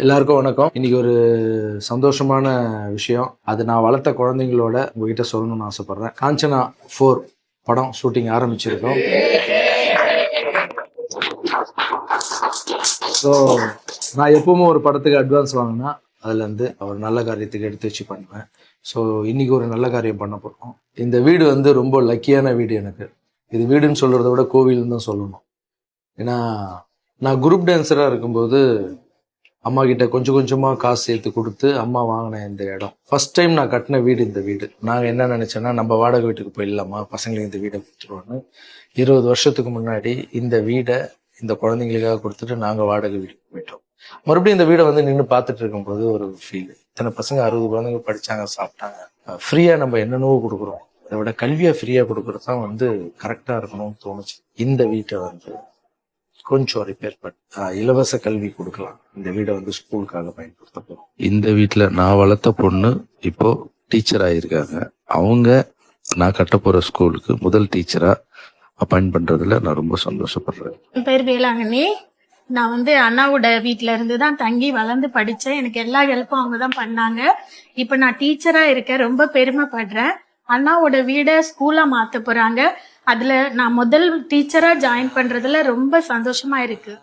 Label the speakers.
Speaker 1: எல்லாருக்கும் வணக்கம். இன்னைக்கு ஒரு சந்தோஷமான விஷயம். அது நான் வளர்த்த குழந்தைங்களோட உங்ககிட்ட சொல்லணும்னு ஆசைப்படுறேன். காஞ்சனா 4 படம் ஷூட்டிங் ஆரம்பிச்சிருக்கோம். ஸோ நான் எப்பவுமே ஒரு படத்துக்கு அட்வான்ஸ் வாங்கினா அதுல இருந்து ஒரு நல்ல காரியத்துக்கு எடுத்து வச்சு பண்ணுவேன். ஸோ இன்னைக்கு ஒரு நல்ல காரியம் பண்ண போறோம். இந்த வீடு வந்து ரொம்ப லக்கியான வீடு எனக்கு. இது வீடுன்னு சொல்றதை விட கோவில்னு தான் சொல்லணும். ஏன்னா நான் குரூப் டான்ஸராக இருக்கும்போது அம்மா கிட்ட கொஞ்சம் கொஞ்சமாக காசு சேர்த்து கொடுத்து அம்மா வாங்கினேன் இந்த இடம். ஃபர்ஸ்ட் டைம் நான் கட்டின வீடு இந்த வீடு. நாங்கள் என்ன நினச்சோன்னா நம்ம வாடகை வீட்டுக்கு போயிடலாமா, பசங்களுக்கு இந்த வீடை கொடுத்துருவோன்னு 20 வருஷத்துக்கு முன்னாடி இந்த வீடை இந்த குழந்தைங்களுக்காக கொடுத்துட்டு நாங்கள் வாடகை வீட்டுக்கு போயிட்டோம். மறுபடியும் இந்த வீடை வந்து நின்று பார்த்துட்டு இருக்கும்போது ஒரு ஃபீல். இத்தனை பசங்க 60 குழந்தைங்க படித்தாங்க, சாப்பிட்டாங்க. ஃப்ரீயாக நம்ம என்னென்னவோ கொடுக்குறோம். அதை விட கல்வியை ஃப்ரீயாக கொடுக்குறது தான் வந்து கரெக்டாக இருக்கணும்னு தோணுச்சு. இந்த வீட்டை வந்து கொஞ்சம் ரிப்பேர் பண்ணி இலவச கல்வி கொடுக்கலாம். இந்த வீடை வந்து ஸ்கூலுக்காக பயன்படுத்த போறோம்.
Speaker 2: இந்த வீட்டில் நான் வளர்த்த பொண்ணு இப்போ டீச்சர் ஆயிருக்காங்க. அவங்க நான் கட்ட போற ஸ்கூலுக்கு முதல் டீச்சரா அப்பாயிண்ட் பண்றதுல நான் ரொம்ப சந்தோஷப்படுறேன்.
Speaker 3: என் பேர் வேளாங்கண்ணி. நான் வந்து அண்ணாவோட வீட்டில இருந்து தான் தங்கி வளர்ந்து படித்தேன். எனக்கு எல்லா ஹெல்ப்பும் அவங்க தான் பண்ணாங்க. இப்போ நான் டீச்சரா இருக்கேன், ரொம்ப பெருமைப்படுறேன். அண்ணாவோட வீடை ஸ்கூலா மாத்த போறாங்க. அதுல நான் முதல் டீச்சரா ஜாயின் பண்றதுல ரொம்ப சந்தோஷமா இருக்கு.